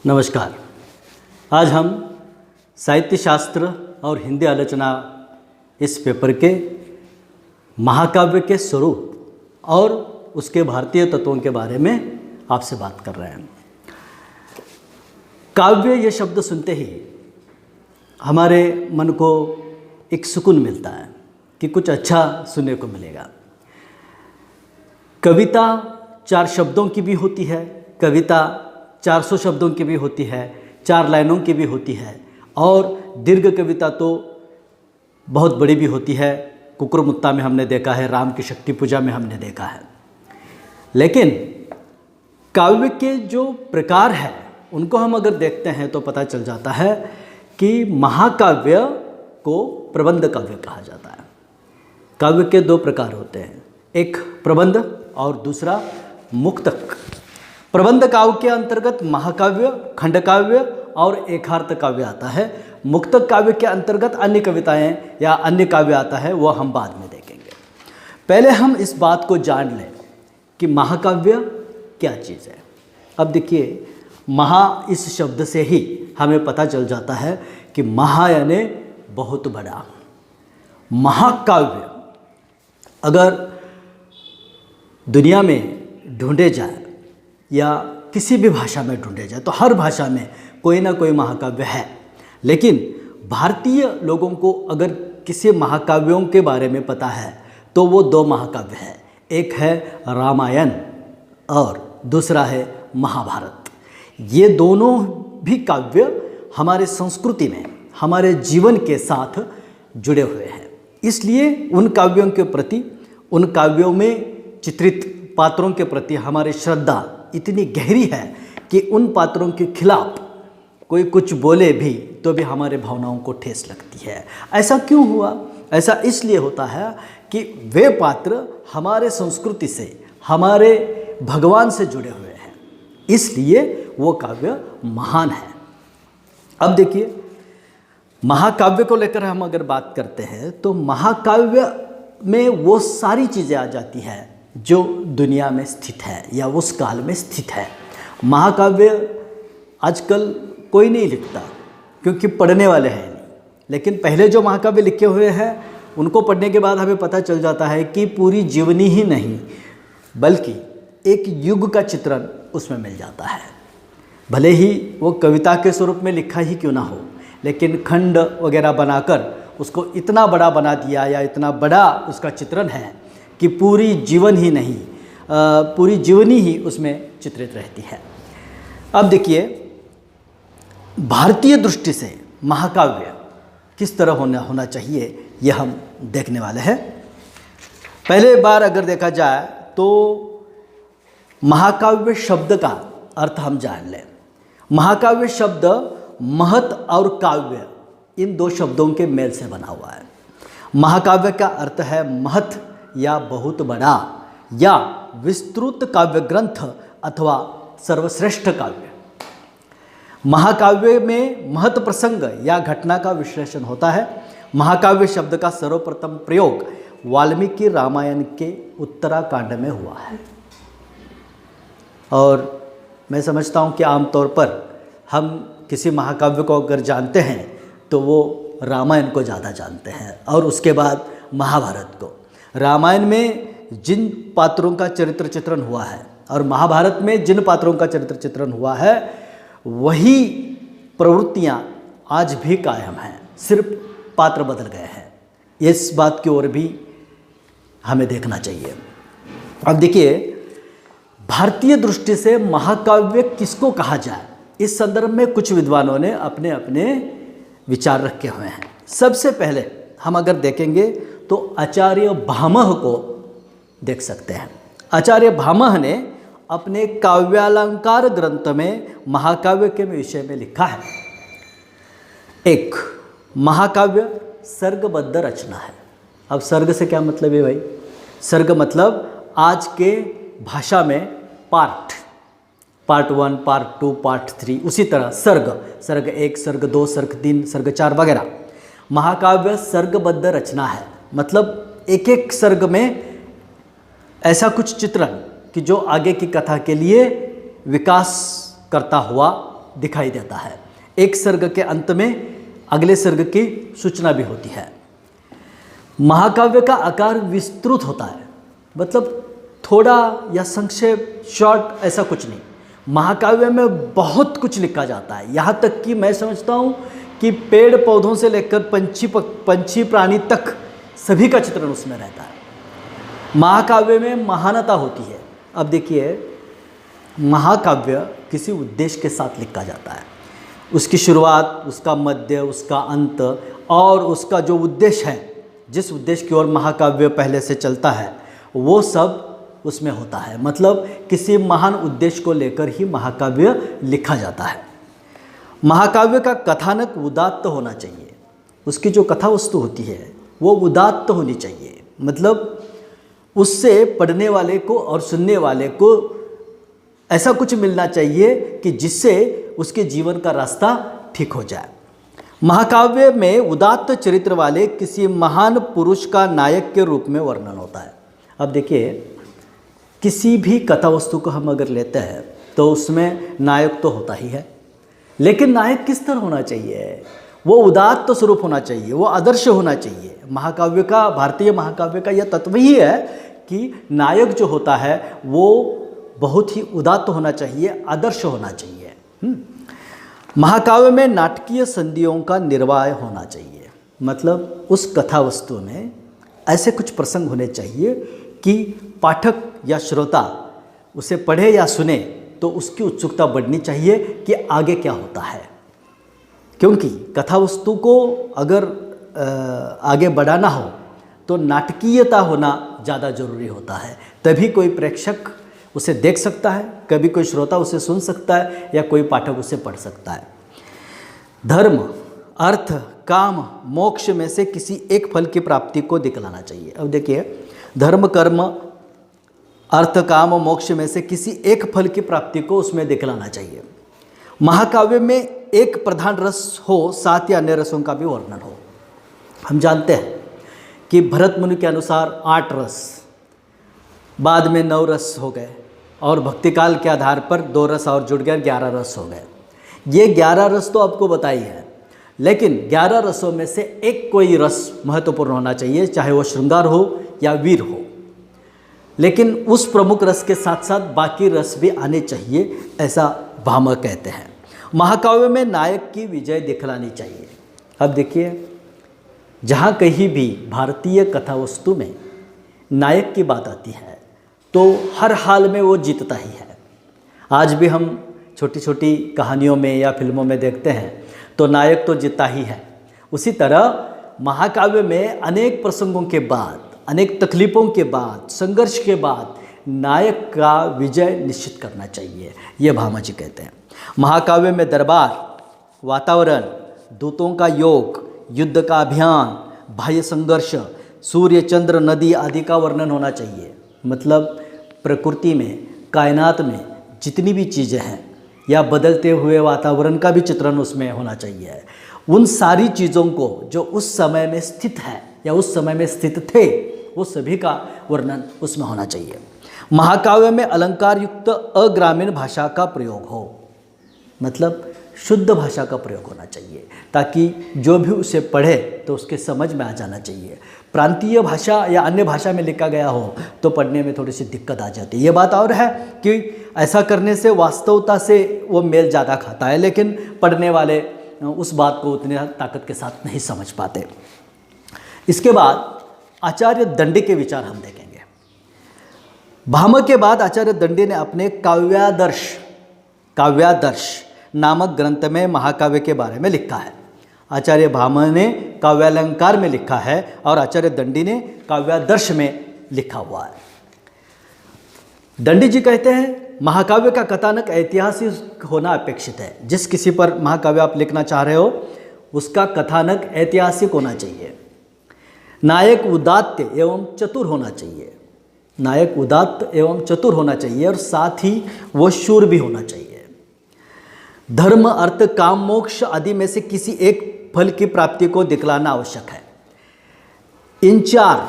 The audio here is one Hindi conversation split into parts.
नमस्कार। आज हम साहित्य शास्त्र और हिंदी आलोचना इस पेपर के महाकाव्य के स्वरूप और उसके भारतीय तत्वों के बारे में आपसे बात कर रहे हैं। काव्य ये शब्द सुनते ही हमारे मन को एक सुकून मिलता है कि कुछ अच्छा सुनने को मिलेगा। कविता 4 शब्दों की भी होती है, कविता 400 शब्दों की भी होती है, 4 लाइनों की भी होती है और दीर्घ कविता तो बहुत बड़ी भी होती है। कुकुरमुत्ता में हमने देखा है, राम की शक्ति पूजा में हमने देखा है। लेकिन काव्य के जो प्रकार हैं उनको हम अगर देखते हैं तो पता चल जाता है कि महाकाव्य को प्रबंध काव्य कहा जाता है। काव्य के 2 प्रकार होते हैं, एक प्रबंध और दूसरा मुक्तक। प्रबंध काव्य के अंतर्गत महाकाव्य, खंडकाव्य और एकार्थ काव्य आता है। मुक्तक काव्य के अंतर्गत अन्य कविताएं या अन्य काव्य आता है, वो हम बाद में देखेंगे। पहले हम इस बात को जान लें कि महाकाव्य क्या चीज़ है। अब देखिए, महा इस शब्द से ही हमें पता चल जाता है कि महा यानी बहुत बड़ा। महाकाव्य अगर दुनिया में ढूंढे जाए या किसी भी भाषा में ढूंढे जाए तो हर भाषा में कोई ना कोई महाकाव्य है। लेकिन भारतीय लोगों को अगर किसी महाकाव्यों के बारे में पता है तो वो 2 महाकाव्य हैं, एक है रामायण और दूसरा है महाभारत। ये दोनों भी काव्य हमारे संस्कृति में, हमारे जीवन के साथ जुड़े हुए हैं। इसलिए उन काव्यों के प्रति, उन काव्यों में चित्रित पात्रों के प्रति हमारी श्रद्धा इतनी गहरी है कि उन पात्रों के खिलाफ कोई कुछ बोले भी तो भी हमारे भावनाओं को ठेस लगती है। ऐसा क्यों हुआ? ऐसा इसलिए होता है कि वे पात्र हमारे संस्कृति से, हमारे भगवान से जुड़े हुए हैं, इसलिए वो काव्य महान है। अब देखिए, महाकाव्य को लेकर हम अगर बात करते हैं तो महाकाव्य में वो सारी चीज़ें आ जाती हैं जो दुनिया में स्थित है या उस काल में स्थित है। महाकाव्य आजकल कोई नहीं लिखता क्योंकि पढ़ने वाले हैं नहीं। लेकिन पहले जो महाकाव्य लिखे हुए हैं उनको पढ़ने के बाद हमें पता चल जाता है कि पूरी जीवनी ही नहीं बल्कि एक युग का चित्रण उसमें मिल जाता है। भले ही वो कविता के स्वरूप में लिखा ही क्यों ना हो, लेकिन खंड वगैरह बनाकर उसको इतना बड़ा बना दिया या इतना बड़ा उसका चित्रण है कि पूरी जीवन ही नहीं, पूरी जीवनी ही उसमें चित्रित रहती है। अब देखिए, भारतीय दृष्टि से महाकाव्य किस तरह होना चाहिए यह हम देखने वाले हैं। पहले बार अगर देखा जाए तो महाकाव्य शब्द का अर्थ हम जान लें। महाकाव्य शब्द महत और काव्य, इन 2 शब्दों के मेल से बना हुआ है। महाकाव्य का अर्थ है महत या बहुत बड़ा या विस्तृत काव्य ग्रंथ अथवा सर्वश्रेष्ठ काव्य। महाकाव्य में महत प्रसंग या घटना का विश्लेषण होता है। महाकाव्य शब्द का सर्वप्रथम प्रयोग वाल्मीकि रामायण के उत्तराकांड में हुआ है और मैं समझता हूँ कि आमतौर पर हम किसी महाकाव्य को अगर जानते हैं तो वो रामायण को ज़्यादा जानते हैं और उसके बाद महाभारत को। रामायण में जिन पात्रों का चरित्र चित्रण हुआ है और महाभारत में जिन पात्रों का चरित्र चित्रण हुआ है वही प्रवृत्तियाँ आज भी कायम हैं, सिर्फ पात्र बदल गए हैं। इस बात की ओर भी हमें देखना चाहिए। अब देखिए, भारतीय दृष्टि से महाकाव्य किसको कहा जाए, इस संदर्भ में कुछ विद्वानों ने अपने अपने विचार रखे हुए हैं। सबसे पहले हम अगर देखेंगे तो आचार्य भामह को देख सकते हैं। आचार्य भामह ने अपने काव्यालंकार ग्रंथ में महाकाव्य के विषय में लिखा है। एक महाकाव्य सर्गबद्ध रचना है। अब सर्ग से क्या मतलब है भाई? सर्ग मतलब आज के भाषा में पार्ट 1, पार्ट 2, पार्ट 3, उसी तरह सर्ग 1, सर्ग 2, सर्ग 3, सर्ग 4 वगैरह। महाकाव्य सर्गबद्ध रचना है, मतलब एक एक सर्ग में ऐसा कुछ चित्रण कि जो आगे की कथा के लिए विकास करता हुआ दिखाई देता है। एक सर्ग के अंत में अगले सर्ग की सूचना भी होती है। महाकाव्य का आकार विस्तृत होता है, मतलब थोड़ा या संक्षेप, शॉर्ट, ऐसा कुछ नहीं। महाकाव्य में बहुत कुछ लिखा जाता है, यहाँ तक कि मैं समझता हूँ कि पेड़ पौधों से लेकर पंछी प्राणी तक सभी का चित्रण उसमें रहता है। महाकाव्य में महानता होती है। अब देखिए, महाकाव्य किसी उद्देश्य के साथ लिखा जाता है। उसकी शुरुआत, उसका मध्य, उसका अंत और उसका जो उद्देश्य है, जिस उद्देश्य की ओर महाकाव्य पहले से चलता है, वो सब उसमें होता है। मतलब किसी महान उद्देश्य को लेकर ही महाकाव्य लिखा जाता है। महाकाव्य का कथानक उदात्त होना चाहिए। उसकी जो कथा वस्तु होती है वो उदात्त होनी चाहिए, मतलब उससे पढ़ने वाले को और सुनने वाले को ऐसा कुछ मिलना चाहिए कि जिससे उसके जीवन का रास्ता ठीक हो जाए। महाकाव्य में उदात्त चरित्र वाले किसी महान पुरुष का नायक के रूप में वर्णन होता है। अब देखिए, किसी भी कथा वस्तु को हम अगर लेते हैं तो उसमें नायक तो होता ही है, लेकिन नायक किस तरह होना चाहिए? वो उदात्त स्वरूप होना चाहिए, वो आदर्श होना चाहिए। महाकाव्य का, भारतीय महाकाव्य का यह तत्व ही है कि नायक जो होता है वो बहुत ही उदात्त होना चाहिए, आदर्श होना चाहिए। महाकाव्य में नाटकीय संधियों का निर्वाह होना चाहिए, मतलब उस कथा वस्तु में ऐसे कुछ प्रसंग होने चाहिए कि पाठक या श्रोता उसे पढ़े या सुने तो उसकी उत्सुकता बढ़नी चाहिए कि आगे क्या होता है। क्योंकि कथा वस्तु को अगर आगे बढ़ाना हो तो नाटकीयता होना ज़्यादा जरूरी होता है, तभी कोई प्रेक्षक उसे देख सकता है, कभी कोई श्रोता उसे सुन सकता है या कोई पाठक उसे पढ़ सकता है। धर्म, अर्थ, काम, मोक्ष में से किसी एक फल की प्राप्ति को दिखलाना चाहिए। अब देखिए, धर्म, कर्म, अर्थ, काम और मोक्ष में से किसी एक फल की प्राप्ति को उसमें दिखलाना चाहिए। महाकाव्य में एक प्रधान रस हो, साथ ही अन्य रसों का भी वर्णन हो। हम जानते हैं कि भरत मुनि के अनुसार 8 रस, बाद में 9 रस हो गए और भक्तिकाल के आधार पर 2 रस और जुड़ गए, 11 रस हो गए। ये 11 रस तो आपको बताई है, लेकिन 11 रसों में से एक कोई रस महत्वपूर्ण होना चाहिए, चाहे वो श्रृंगार हो या वीर हो। लेकिन उस प्रमुख रस के साथ साथ बाकी रस भी आने चाहिए, ऐसा भामह कहते हैं। महाकाव्य में नायक की विजय दिखलानी चाहिए। अब देखिए, जहाँ कहीं भी भारतीय कथा वस्तु में नायक की बात आती है तो हर हाल में वो जीतता ही है। आज भी हम छोटी छोटी कहानियों में या फिल्मों में देखते हैं तो नायक तो जीतता ही है। उसी तरह महाकाव्य में अनेक प्रसंगों के बाद, अनेक तकलीफ़ों के बाद, संघर्ष के बाद नायक का विजय निश्चित करना चाहिए, ये भामह जी कहते हैं। महाकाव्य में दरबार, वातावरण, दूतों का योग, युद्ध का अभियान, बाह्य संघर्ष, सूर्य, चंद्र, नदी आदि का वर्णन होना चाहिए। मतलब प्रकृति में, कायनात में जितनी भी चीज़ें हैं या बदलते हुए वातावरण का भी चित्रण उसमें होना चाहिए। उन सारी चीज़ों को जो उस समय में स्थित है या उस समय में स्थित थे, वो सभी का वर्णन उसमें होना चाहिए। महाकाव्य में अलंकार युक्त अग्रामीण भाषा का प्रयोग हो, मतलब शुद्ध भाषा का प्रयोग होना चाहिए, ताकि जो भी उसे पढ़े तो उसके समझ में आ जाना चाहिए। प्रांतीय भाषा या अन्य भाषा में लिखा गया हो तो पढ़ने में थोड़ी सी दिक्कत आ जाती है। ये बात और है कि ऐसा करने से वास्तवता से वो मेल ज़्यादा खाता है, लेकिन पढ़ने वाले उस बात को उतनी ताकत के साथ नहीं समझ पाते। इसके बाद आचार्य दंडी के विचार हम देखेंगे। भामह के बाद आचार्य दंडी ने अपने काव्यादर्श नामक ग्रंथ में महाकाव्य के बारे में लिखा है। आचार्य भामह ने काव्यालंकार में लिखा है और आचार्य दंडी ने काव्यादर्श में लिखा हुआ है। दंडी जी कहते हैं, महाकाव्य का कथानक ऐतिहासिक होना अपेक्षित है। जिस किसी पर महाकाव्य आप लिखना चाह रहे हो उसका कथानक ऐतिहासिक होना चाहिए। नायक उदात्त एवं चतुर होना चाहिए। नायक उदात्त एवं चतुर होना चाहिए और साथ ही वो शूर भी होना चाहिए। धर्म, अर्थ, काम, मोक्ष आदि में से किसी एक फल की प्राप्ति को दिखलाना आवश्यक है। इन 4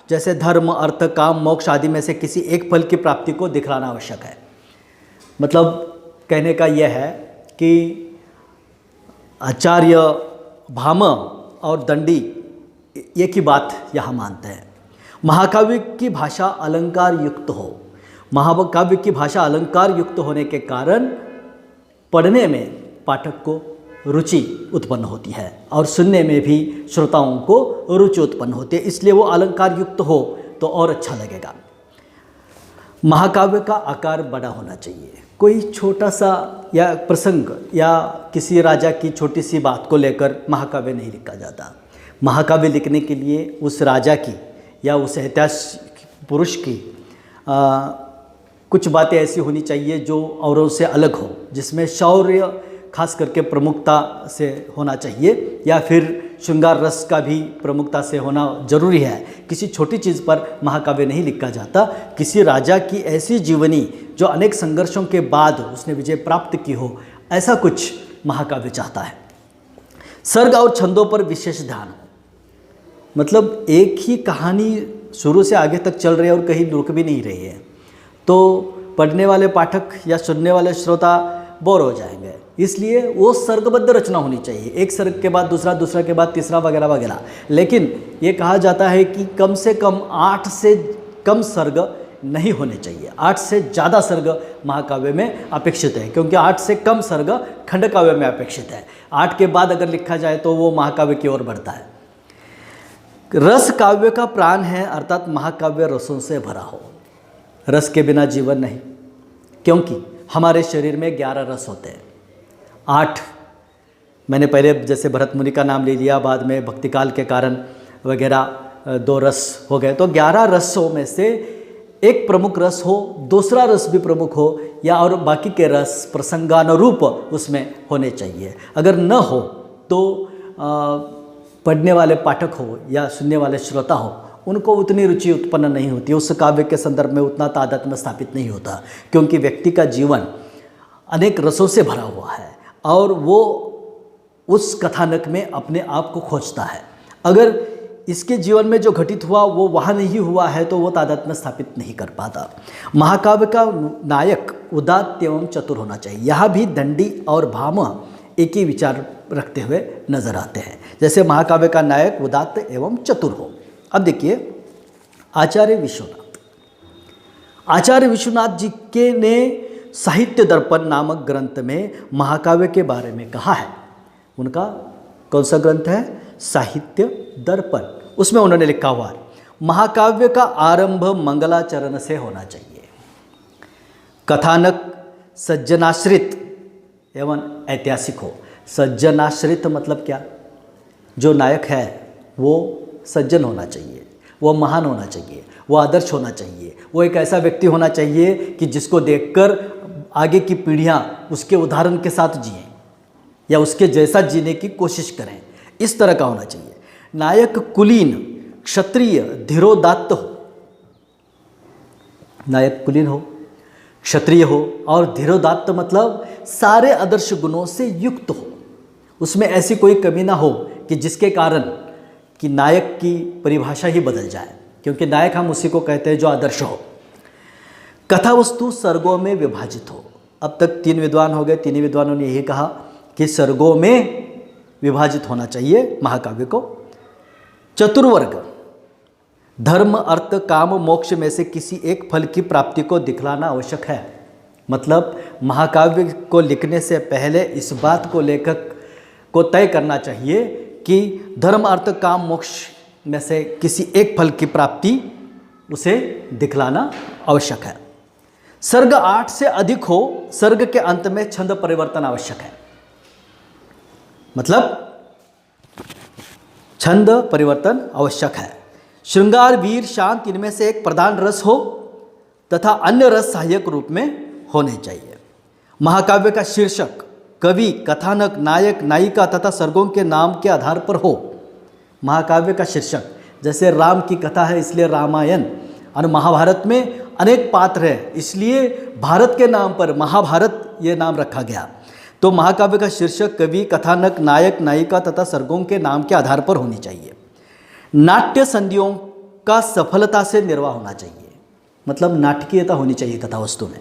जैसे धर्म, अर्थ, काम, मोक्ष आदि में से किसी एक फल की प्राप्ति को दिखलाना आवश्यक है। मतलब कहने का यह है कि आचार्य भाम और दंडी एक ही बात यहाँ मानते हैं। महाकाव्य की भाषा अलंकार युक्त हो, महाकाव्य की भाषा अलंकार युक्त होने के कारण पढ़ने में पाठक को रुचि उत्पन्न होती है और सुनने में भी श्रोताओं को रुचि उत्पन्न होती है, इसलिए वो अलंकार युक्त हो तो और अच्छा लगेगा। महाकाव्य का आकार बड़ा होना चाहिए। कोई छोटा सा या प्रसंग या किसी राजा की छोटी सी बात को लेकर महाकाव्य नहीं लिखा जाता। महाकाव्य लिखने के लिए उस राजा की या उस ऐतिहासिक पुरुष की कुछ बातें ऐसी होनी चाहिए जो औरों से अलग हो, जिसमें शौर्य खास करके प्रमुखता से होना चाहिए, या फिर श्रृंगार रस का भी प्रमुखता से होना जरूरी है। किसी छोटी चीज़ पर महाकाव्य नहीं लिखा जाता। किसी राजा की ऐसी जीवनी जो अनेक संघर्षों के बाद उसने विजय प्राप्त की हो, ऐसा कुछ महाकाव्य चाहता है। सर्ग और छंदों पर विशेष ध्यान हो, मतलब एक ही कहानी शुरू से आगे तक चल रही है और कहीं रुक भी नहीं रही है, तो पढ़ने वाले पाठक या सुनने वाले श्रोता बोर हो जाएंगे। इसलिए वो सर्गबद्ध रचना होनी चाहिए, एक सर्ग के बाद दूसरा, दूसरा के बाद तीसरा, वगैरह वगैरह। लेकिन ये कहा जाता है कि कम से कम 8 से कम सर्ग नहीं होने चाहिए। 8 से ज़्यादा सर्ग महाकाव्य में अपेक्षित है, क्योंकि 8 से कम सर्ग खंडकाव्य में अपेक्षित है। 8 के बाद अगर लिखा जाए तो वो महाकाव्य की ओर बढ़ता है। रस काव्य का प्राण है, अर्थात महाकाव्य रसों से भरा हो। रस के बिना जीवन नहीं, क्योंकि हमारे शरीर में 11 रस होते हैं। 8 मैंने पहले जैसे भरत मुनि का नाम ले लिया, बाद में भक्तिकाल के कारण वगैरह 2 रस हो गए, तो 11 रसों में से एक प्रमुख रस हो, दूसरा रस भी प्रमुख हो, या और बाकी के रस प्रसंगानुरूप उसमें होने चाहिए। अगर न हो तो पढ़ने वाले पाठक हो या सुनने वाले श्रोता हो, उनको उतनी रुचि उत्पन्न नहीं होती, उस काव्य के संदर्भ में उतना तादात्म्य स्थापित नहीं होता, क्योंकि व्यक्ति का जीवन अनेक रसों से भरा हुआ है और वो उस कथानक में अपने आप को खोजता है। अगर इसके जीवन में जो घटित हुआ वो वहाँ नहीं हुआ है तो वो तादात्म्य स्थापित नहीं कर पाता। महाकाव्य का नायक उदात्त एवं चतुर होना चाहिए। यहाँ भी दंडी और भाम एक ही विचार रखते हुए नजर आते हैं, जैसे महाकाव्य का नायक उदात्त एवं चतुर हो। अब देखिए आचार्य विश्वनाथ जी के ने साहित्य दर्पण नामक ग्रंथ में महाकाव्य के बारे में कहा है। उनका कौन सा ग्रंथ है? साहित्य दर्पण। उसमें उन्होंने लिखा हुआ है, महाकाव्य का आरंभ मंगलाचरण से होना चाहिए। कथानक सज्जनाश्रित एवं ऐतिहासिक हो। सज्जनाश्रित मतलब क्या? जो नायक है वो सज्जन होना चाहिए, वो महान होना चाहिए, वो आदर्श होना चाहिए, वो एक ऐसा व्यक्ति होना चाहिए कि जिसको देखकर आगे की पीढ़ियाँ उसके उदाहरण के साथ जिएं या उसके जैसा जीने की कोशिश करें, इस तरह का होना चाहिए। नायक कुलीन, क्षत्रिय, धीरोदात्त हो। नायक कुलीन हो, क्षत्रिय हो और धीरोदात्त मतलब सारे आदर्श गुणों से युक्त हो। उसमें ऐसी कोई कमी ना हो कि जिसके कारण कि नायक की परिभाषा ही बदल जाए, क्योंकि नायक हम उसी को कहते हैं जो आदर्श हो। कथा वस्तु सर्गों में विभाजित हो। अब तक 3 विद्वान हो गए, 3 विद्वानों ने यही कहा कि सर्गों में विभाजित होना चाहिए महाकाव्य को। चतुर्वर्ग, धर्म, अर्थ, काम, मोक्ष में से किसी एक फल की प्राप्ति को दिखलाना आवश्यक है। मतलब महाकाव्य को लिखने से पहले इस बात को लेखक को तय करना चाहिए कि धर्म, अर्थ, काम, मोक्ष में से किसी एक फल की प्राप्ति उसे दिखलाना आवश्यक है। सर्ग 8 से अधिक हो, सर्ग के अंत में छंद परिवर्तन आवश्यक है। मतलब छंद परिवर्तन आवश्यक है। श्रृंगार, वीर, शांत, इनमें से एक प्रधान रस हो तथा अन्य रस सहायक रूप में होने चाहिए। महाकाव्य का शीर्षक कवि, कथानक, नायक, नायिका तथा सर्गों के नाम के आधार पर हो। महाकाव्य का शीर्षक, जैसे राम की कथा है इसलिए रामायण, और महाभारत में अनेक पात्र हैं इसलिए भारत के नाम पर महाभारत ये नाम रखा गया। तो महाकाव्य का शीर्षक कवि, कथानक, नायक, नायिका तथा सर्गों के नाम के आधार पर होनी चाहिए। नाट्य संधियों का सफलता से निर्वाह होना चाहिए, मतलब नाटकीयता होनी चाहिए कथा वस्तु में।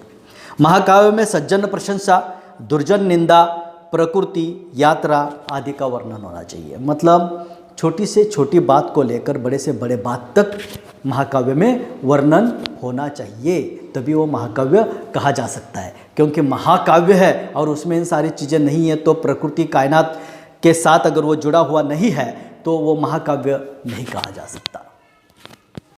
महाकाव्य में सज्जन प्रशंसा, दुर्जन निंदा, प्रकृति, यात्रा आदि का वर्णन होना चाहिए। मतलब छोटी से छोटी बात को लेकर बड़े से बड़े बात तक महाकाव्य में वर्णन होना चाहिए, तभी वो महाकाव्य कहा जा सकता है। क्योंकि महाकाव्य है और उसमें इन सारी चीज़ें नहीं है, तो प्रकृति कायनात के साथ अगर वो जुड़ा हुआ नहीं है तो वो महाकाव्य नहीं कहा जा सकता।